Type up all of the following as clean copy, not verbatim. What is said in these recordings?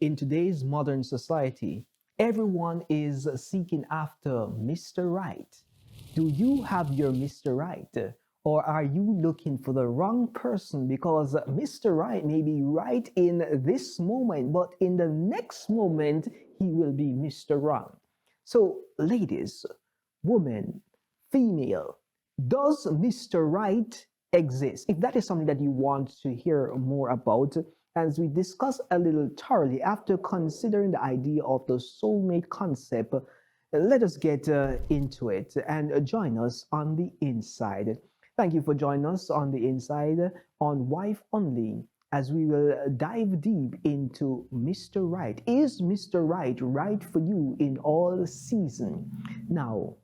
In today's modern society, everyone is seeking after Mr. Right. Do you have your Mr. Right? Or are you looking for the wrong person because Mr. Right may be right in this moment, but in the next moment, he will be Mr. Wrong? So, ladies, women, female, does Mr. Right exist? If that is something that you want to hear more about, as we discuss a little thoroughly after considering the idea of the soulmate concept, let us get into it and join us on the inside. Thank you for joining us on the inside on Wife Only as we will dive deep into Mr. Right. Is Mr. Right right for you in all season? Now,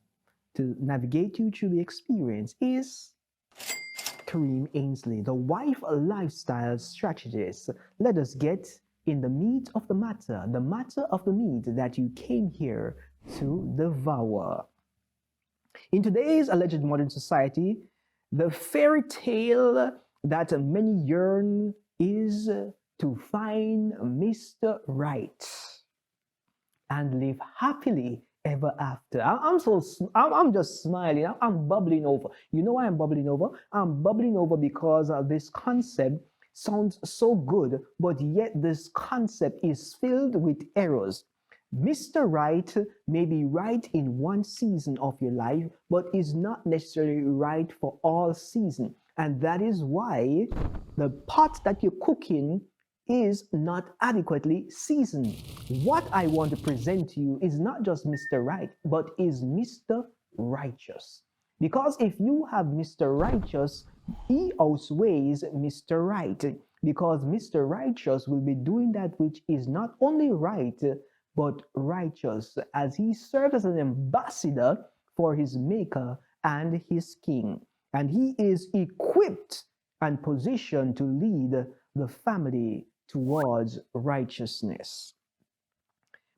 to navigate you through the experience is Kareem Ainsley, the wife lifestyle strategist. Let us get in the meat of the matter of the meat that you came here to devour. In today's alleged modern society, the fairy tale that many yearn is to find Mr. Right and live happily ever after. I'm just smiling. I'm bubbling over. You know why I'm bubbling over? I'm bubbling over because this concept sounds so good, but yet this concept is filled with errors. Mr. Right may be right in one season of your life, but is not necessarily right for all season. And that is why the pot that you're cooking is not adequately seasoned. What I want to present to you is not just Mr. Right, but is Mr. Righteous. Because if you have Mr. Righteous, he outweighs Mr. Right. Because Mr. Righteous will be doing that which is not only right, but righteous, as he serves as an ambassador for his Maker and his King. And he is equipped and positioned to lead the family towards righteousness.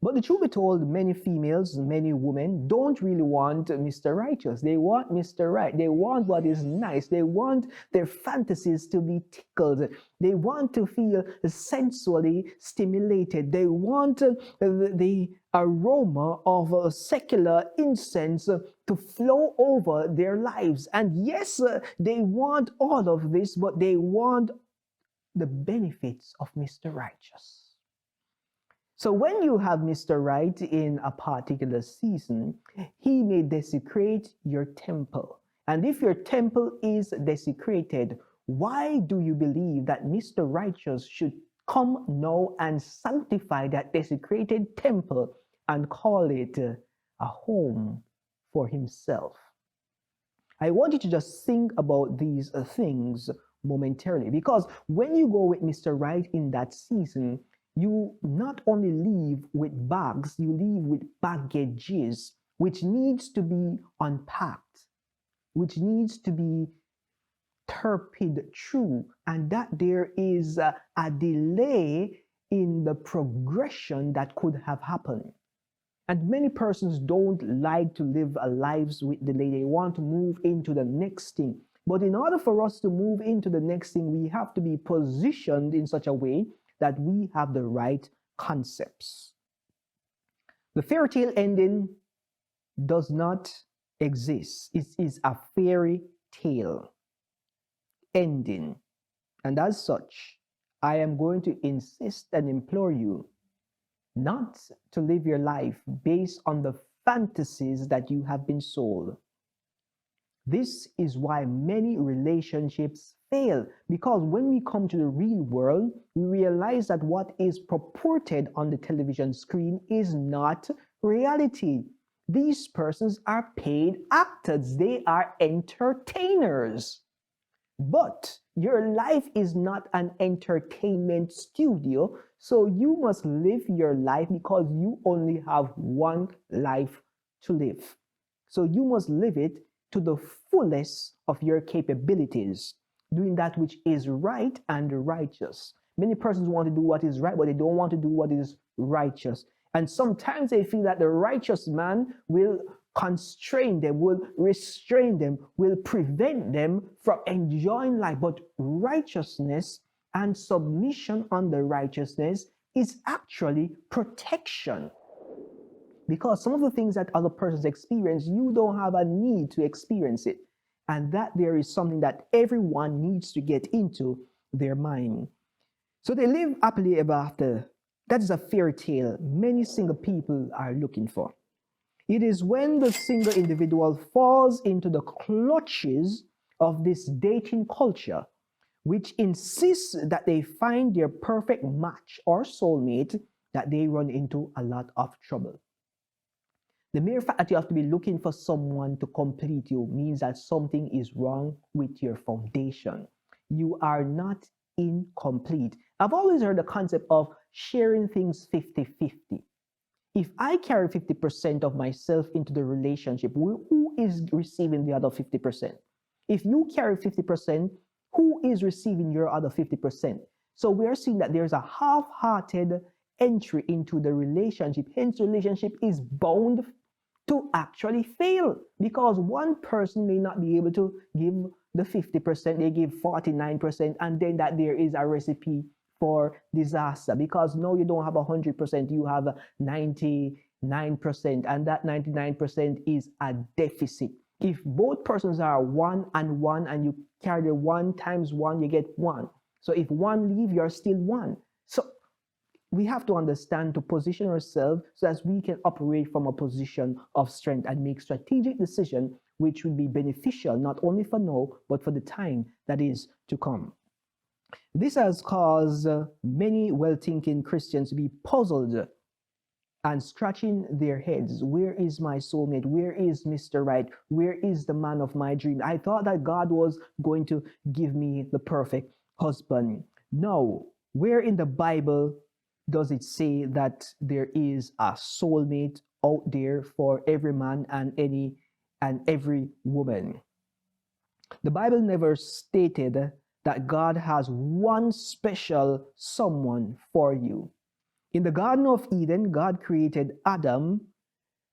But the truth be told, many females, many women don't really want Mr. Righteous. They want Mr. Right. They want what is nice. They want their fantasies to be tickled. They want to feel sensually stimulated. They want the aroma of secular incense to flow over their lives. And yes, they want all of this, but they want the benefits of Mr. Righteous. So when you have Mr. Right in a particular season, he may desecrate your temple. And if your temple is desecrated, why do you believe that Mr. Righteous should come now and sanctify that desecrated temple and call it a home for himself? I want you to just think about these things momentarily, because when you go with Mr. Right in that season, you not only leave with bags, you leave with baggages, which needs to be unpacked, which needs to be torpid through, and that there is a delay in the progression that could have happened. And many persons don't like to live lives with delay. They want to move into the next thing. But in order for us to move into the next thing, we have to be positioned in such a way that we have the right concepts. The fairy tale ending does not exist. It is a fairy tale ending. And as such, I am going to insist and implore you not to live your life based on the fantasies that you have been sold. This is why many relationships fail, because when we come to the real world, we realize that what is purported on the television screen is not reality. These persons are paid actors, they are entertainers. But your life is not an entertainment studio, so you must live your life because you only have one life to live. So you must live it to the fullest of your capabilities, doing that which is right and righteous. Many persons want to do what is right, but they don't want to do what is righteous. And sometimes they feel that the righteous man will constrain them, will restrain them, will prevent them from enjoying life. But righteousness and submission under righteousness is actually protection. Because some of the things that other persons experience, you don't have a need to experience it. And that there is something that everyone needs to get into their mind. So they live happily ever after. That is a fairy tale many single people are looking for. It is when the single individual falls into the clutches of this dating culture, which insists that they find their perfect match or soulmate, that they run into a lot of trouble. The mere fact that you have to be looking for someone to complete you means that something is wrong with your foundation. You are not incomplete. I've always heard the concept of sharing things 50-50. If I carry 50% of myself into the relationship, who is receiving the other 50%? If you carry 50%, who is receiving your other 50%? So we are seeing that there's a half-hearted entry into the relationship. Hence, the relationship is bound to actually fail because one person may not be able to give the 50%, they give 49%, and then that there is a recipe for disaster because no, you don't have 100%, you have 99%, and that 99% is a deficit. If both persons are 1 and 1 and you carry the 1 times 1, you get 1. So if one leave, you're still 1. So we have to understand to position ourselves so that we can operate from a position of strength and make strategic decisions which will be beneficial not only for now but for the time that is to come. This has caused many well-thinking Christians to be puzzled and scratching their heads. Where is my soulmate? Where is Mr. Right? Where is the man of my dream? I thought that God was going to give me the perfect husband. No. Where in the Bible does it say that there is a soulmate out there for every man and every woman? The Bible never stated that God has one special someone for you. In the Garden of Eden, God created Adam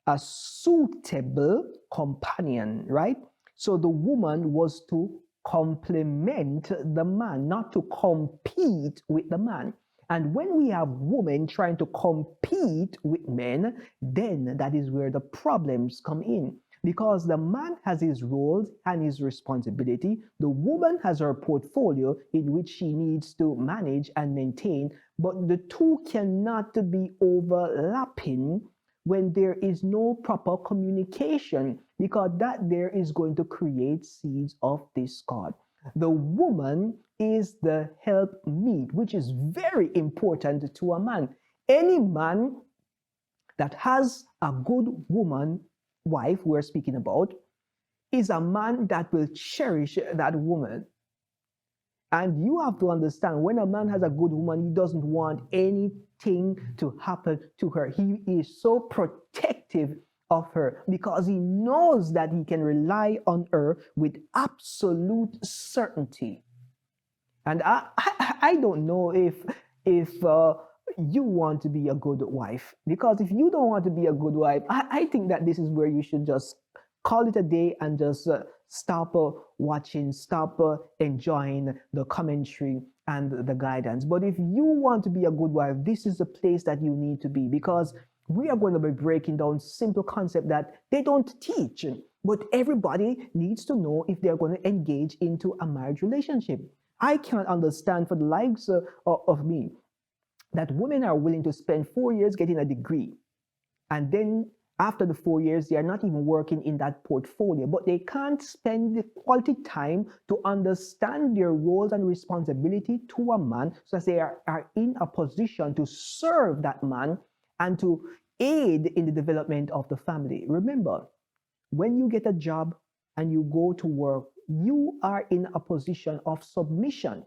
a suitable companion, right? So the woman was to complement the man, not to compete with the man. And when we have women trying to compete with men, then that is where the problems come in. Because the man has his roles and his responsibility, the woman has her portfolio in which she needs to manage and maintain, but the two cannot be overlapping when there is no proper communication, because that there is going to create seeds of discord. The woman is the helpmeet, which is very important to a man. Any man that has a good woman, wife we're speaking about, is a man that will cherish that woman. And you have to understand, when a man has a good woman, he doesn't want anything to happen to her. He is so protective of her because he knows that he can rely on her with absolute certainty. And I don't know if you want to be a good wife, because if you don't want to be a good wife, I think that this is where you should just call it a day and just stop watching, stop enjoying the commentary and the guidance. But if you want to be a good wife, this is the place that you need to be, because we are going to be breaking down simple concept that they don't teach, but everybody needs to know if they're going to engage into a marriage relationship. I can't understand for the likes of me that women are willing to spend 4 years getting a degree, and then after the 4 years, they are not even working in that portfolio, but they can't spend the quality time to understand their roles and responsibility to a man so that they are in a position to serve that man and to aid in the development of the family. Remember, when you get a job and you go to work, you are in a position of submission.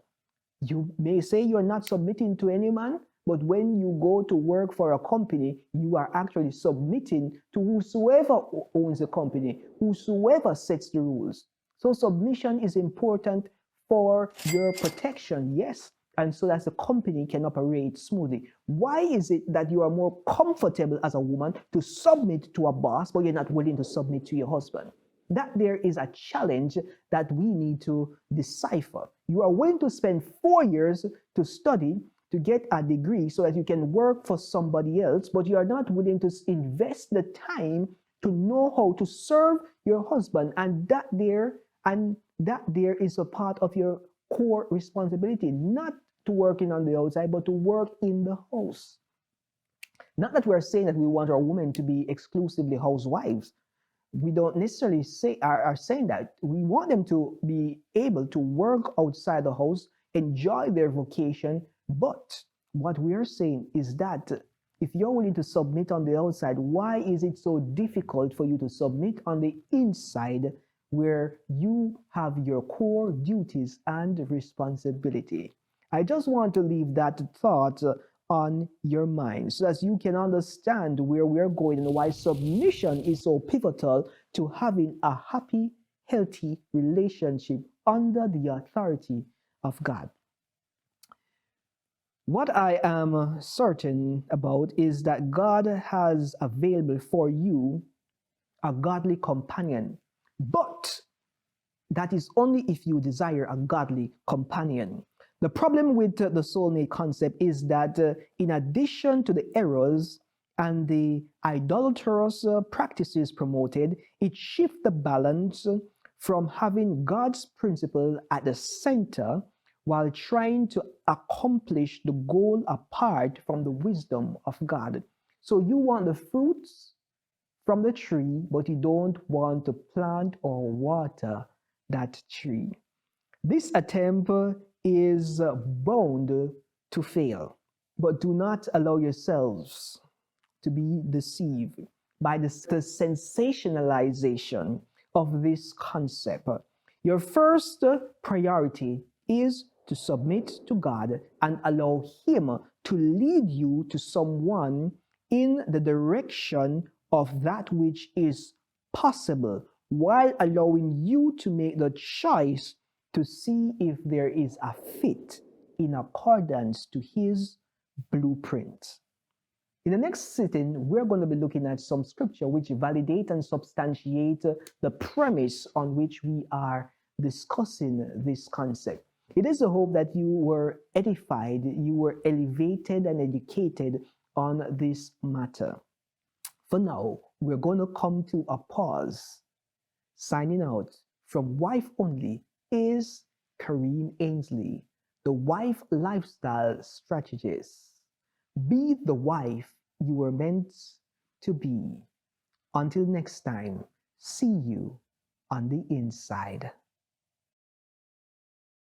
You may say you're not submitting to any man, but when you go to work for a company, you are actually submitting to whosoever owns the company, whosoever sets the rules. So submission is important for your protection, yes, and so that the company can operate smoothly. Why is it that you are more comfortable as a woman to submit to a boss, but you're not willing to submit to your husband? That there is a challenge that we need to decipher. You are willing to spend 4 years to study to get a degree so that you can work for somebody else, but you are not willing to invest the time to know how to serve your husband, and that there is a part of your core responsibility, not to working on the outside, but to work in the house. Not that we're saying that we want our women to be exclusively housewives. We don't necessarily are saying that. We want them to be able to work outside the house, enjoy their vocation. But what we are saying is that if you're willing to submit on the outside, why is it so difficult for you to submit on the inside, where you have your core duties and responsibility? I just want to leave that thought on your mind so that you can understand where we're going and why submission is so pivotal to having a happy, healthy relationship under the authority of God. What I am certain about is that God has available for you a godly companion, but that is only if you desire a godly companion. The problem with the soulmate concept is that in addition to the errors and the idolatrous practices promoted, it shifts the balance from having God's principle at the center while trying to accomplish the goal apart from the wisdom of God. So you want the fruits from the tree, but you don't want to plant or water that tree. This attempt is bound to fail, but do not allow yourselves to be deceived by the sensationalization of this concept. Your first priority is to submit to God and allow Him to lead you to someone in the direction of that which is possible, while allowing you to make the choice to see if there is a fit in accordance to His blueprint. In the next sitting, we're going to be looking at some scripture which validate and substantiate the premise on which we are discussing this concept. It is a hope that you were edified, you were elevated and educated on this matter. For now, we're going to come to a pause. Signing out from Wife Only is Kareem Ainsley, the wife lifestyle strategist. Be the wife you were meant to be. Until next time, see you on the inside.